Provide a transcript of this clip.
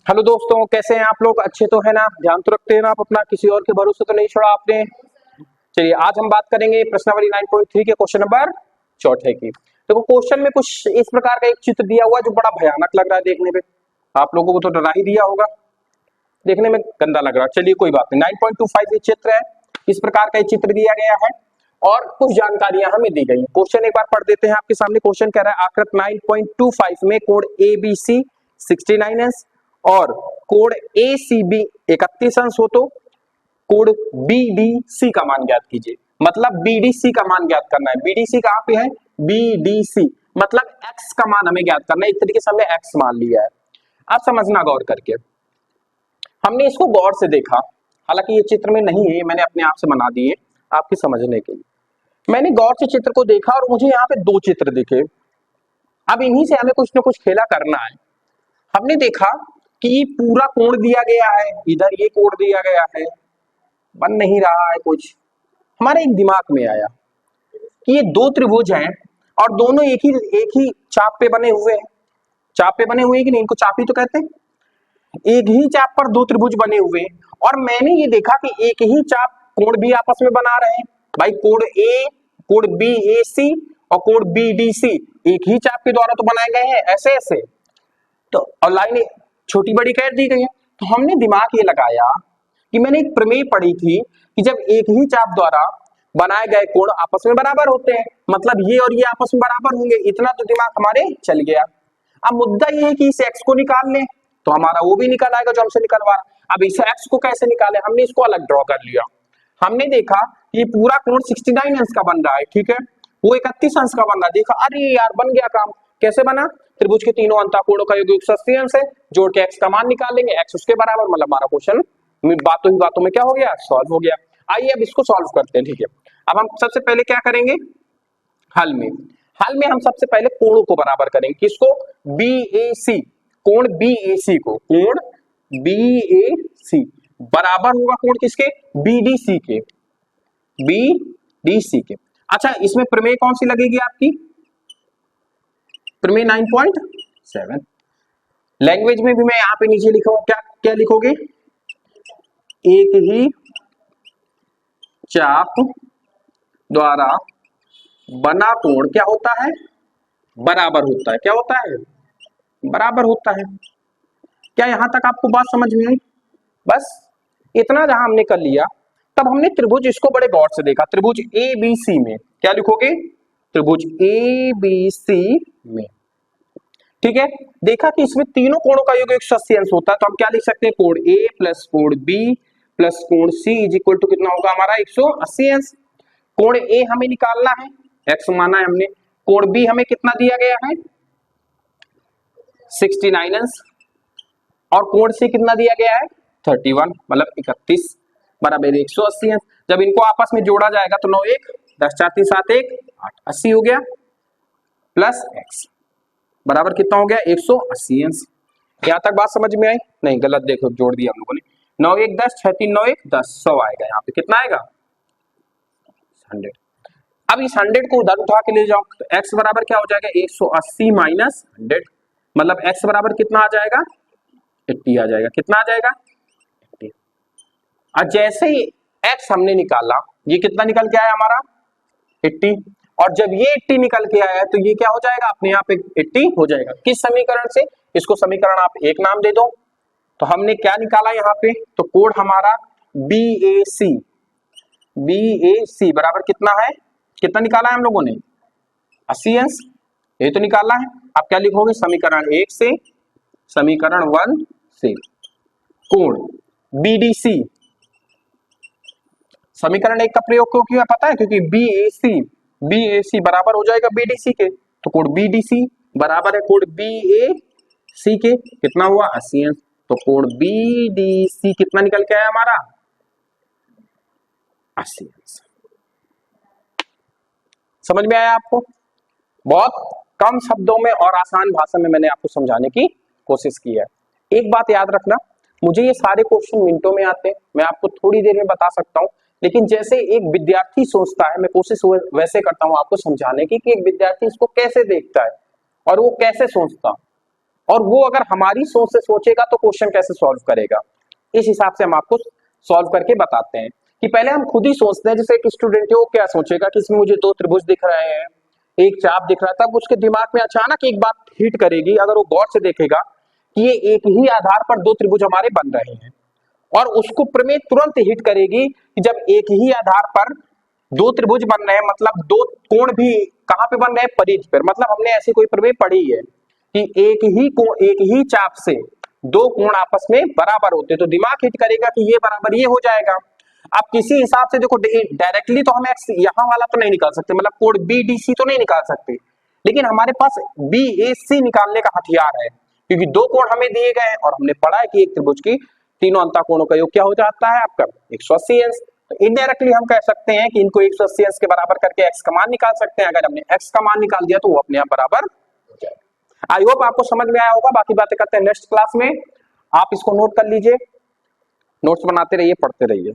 Hello दोस्तों, कैसे हैं आप लोग? अच्छे तो है ना? ध्यान तो रखते हैं ना आप अपना? किसी और के भरोसे तो नहीं छोड़ा आपने? चलिए, आज हम बात करेंगे प्रश्नावली 9.3 के क्वेश्चन नंबर 64 की। देखो, क्वेश्चन में कुछ इस प्रकार का एक चित्र दिया हुआ है जो बड़ा भयानक लग रहा है देखने पे। आप लोगों को तो डरा ही दिया होगा, देखने में गंदा लग रहा है। चलिए कोई बात नहीं, 9.25 ये चित्र है, इस प्रकार का एक चित्र दिया गया है और कुछ जानकारियां हमें दी गई है। क्वेश्चन एक बार पढ़ देते हैं आपके सामने। क्वेश्चन कह रहा है आकृत 9.25 में कोण ABC 69 अंश और कोण ACB 31 अंश हो तो कोण BDC का मान ज्ञात कीजिए। मतलब BDC का मान ज्ञात करना है। BDC कहां पे है? BDC मतलब x का मान हमें ज्ञात करना है। एक तरीके से हमने x मान लिया है। आप समझना गौर करके, हमने इसको गौर से देखा, हालांकि ये चित्र में नहीं है, मैंने अपने आप से बना दिए आपके समझने के लिए। मैंने गौर से चित्र को देखा और मुझे यहाँ पे दो चित्र दिखे। अब इन्हीं से हमें कुछ ना कुछ खेला करना है। हमने देखा कि पूरा कोण दिया गया है, इधर ये कोण दिया गया है, बन नहीं रहा है कुछ। हमारे एक दिमाग में आया कि ये दो त्रिभुज हैं और दोनों एक ही चाप पे बने हुए हैं। चाप पे बने हुए हैं कि नहीं? इनको चाप ही तो कहते हैं। एक ही चाप पर दो त्रिभुज बने हुए और मैंने ये देखा कि एक ही चाप कोण भी आपस में बना रहे हैं। भाई कोण ए, कोण BAC और कोण BDC एक ही चाप के द्वारा तो बनाए गए हैं, ऐसे ऐसे। तो और लाइन छोटी बड़ी कर दी गई है। तो हमने दिमाग ये लगाया कि मैंने एक प्रमेय पढ़ी थी कि जब एक ही चाप द्वारा बनाए गए कोण आपस में बराबर होते हैं, मतलब ये और ये आपस में बराबर होंगे। इतना तो दिमाग हमारे चल गया। अब मुद्दा ये है कि इस x को निकाल लें तो हमारा वो भी निकल आएगा जो हमसे निकलवा रहा। अब इस x को कैसे निकाले? हमने इसको अलग ड्रॉ कर लिया। हमने देखा ये पूरा कोण 69 अंश का बन रहा है, ठीक है, वो 31 अंश का बन रहा है। देखा, अरे यार बन गया काम। कैसे बना? त्रिभुज के तीनों अंतःकोणों का योग 180 अंश है, जोड़ के x का मान निकाल लेंगे, x उसके बराबर, मतलब हमारा क्वेश्चन बातों ही बातों में क्या हो गया? सॉल्व हो गया। आइए अब इसको सॉल्व करते हैं, ठीक है। अब हम सबसे पहले क्या करेंगे? हल में हम सबसे पहले कोणों को बराबर करेंगे। किसको? BAC, कोण BAC को। कोण BAC बराबर होगा कोण किसके? BDC के। BDC के। अच्छा, इसमें प्रमेय कौन सी लगेगी आपकी? प्रमेय 9.7। लैंग्वेज में भी मैं यहां पे नीचे लिखा हूं, क्या क्या लिखोगे? एक ही चाप द्वारा बना कोण क्या होता है? बराबर होता है। क्या होता है? बराबर होता है। क्या यहां तक आपको बात समझ में आई? बस इतना जहां हमने कर लिया, तब हमने त्रिभुज इसको बड़े गौर से देखा। त्रिभुज ABC में क्या लिखोगे? त्रिभुज ABC में, ठीक है। देखा कि इसमें तीनों कोणों का योग 180 अंश होता है, तो हम क्या लिख सकते हैं? कोण A प्लस कोण B प्लस कोण C इज इक्वल टू कितना होगा हमारा? 180 अंश। कोण A हमें निकालना है, x माना है हमने। कोण B हमें कितना दिया गया है? 69 अंश। और कोण C कितना दिया गया है? 31, मतलब 31 बराबर 180 अंश। जब इनको आपस में जोड़ा जाएगा तो 9 1 10 4 3 7 1 8 80 हो गया, प्लस x बराबर कितना हो गया? 180 अंश। यहां तक बात समझ में आई? नहीं, गलत देखो, जोड़ दिया हम लोगों ने। 9 1 10 6 3 9 1 10 100 आएगा। यहाँ पे कितना आएगा? 100। अब इस 100 को उधर उठा के ले जाओ तो x बराबर क्या हो जाएगा? 180 माइनस 100, मतलब x बराबर कितना आ जाएगा? 80 आ जाएगा। कितना आ जाएगा? 80। और जैसे ही x हमने निकाला, ये कितना निकल के आया हमारा? 80। और जब ये 80 निकल के आया तो ये क्या हो जाएगा? अपने आप 80 हो जाएगा। किस समीकरण से? इसको समीकरण आप एक नाम दे दो। तो हमने क्या निकाला यहाँ पे? तो कोण हमारा BAC बराबर कितना है? कितना निकाला है हम लोगों ने? 80 अंश। ये तो निकाला है। आप क्या लिखोगे? समीकरण 1 से, समीकरण 1 से कोण BDC, समीकरण 1 का प्रयोग क्यों किया पता है? क्योंकि BAC बराबर हो जाएगा BDC के, तो कोण BDC बराबर है कोण BAC के। कितना हुआ? 80 अंश। तो कोण BDC कितना निकल के आया हमारा? 80 अंश। समझ में आया आपको? बहुत कम शब्दों में और आसान भाषा में मैंने आपको समझाने की कोशिश की है। एक बात याद रखना, मुझे ये सारे क्वेश्चन मिनटों में आते हैं, मैं आपको थोड़ी देर में बता सकता हूँ, लेकिन जैसे एक विद्यार्थी सोचता है, मैं कोशिश वैसे करता हूँ आपको समझाने की कि एक विद्यार्थी इसको कैसे देखता है और वो कैसे सोचता। और वो अगर हमारी सोच से सोचेगा तो क्वेश्चन कैसे सॉल्व करेगा। इस हिसाब से हम आपको सॉल्व करके बताते हैं कि पहले हम खुद ही सोचते हैं, जैसे एक स्टूडेंट है वो क्या सोचेगा कि इसमें मुझे दो त्रिभुज दिख रहे हैं, एक चाप दिख रहा है, तब उसके दिमाग में अचानक एक बात हिट करेगी, अगर वो गौर से देखेगा कि ये एक ही आधार पर दो त्रिभुज हमारे बन रहे हैं, और उसको प्रमेय तुरंत हिट करेगी कि जब एक ही आधार पर दो त्रिभुज बन रहे हैं, मतलब दो कोण भी कहां पे बन रहे हैं, परिधि पर, मतलब हमने ऐसी कोई प्रमेय पढ़ी है कि एक ही कोण, एक ही चाप से दो कोण आपस में बराबर होते, तो दिमाग हिट करेगा कि ये बराबर ये हो जाएगा। अब किसी हिसाब से देखो, डायरेक्टली तो हम एक्स यहां वाला तो नहीं निकाल सकते, मतलब कोण BDC तो नहीं निकाल सकते, लेकिन हमारे पास BAC निकालने का हथियार है, क्योंकि दो कोण हमें दिए गए हैं और हमने पढ़ा है कि एक त्रिभुज की तीनों अंतःकोणों का योग क्या हो जाता है आपका 180 अंश। तो इनडायरेक्टली हम कह सकते हैं कि इनको 180 अंश के बराबर करके एक्स का मान निकाल सकते हैं। अगर हमने एक्स का मान निकाल दिया तो वो अपने आप बराबर हो जाएगा। आई होप आपको समझ में आया होगा। बाकी बातें करते हैं नेक्स्ट क्लास में। आप इसको नोट कर लीजिए, नोट्स बनाते रहिए, पढ़ते रहिए।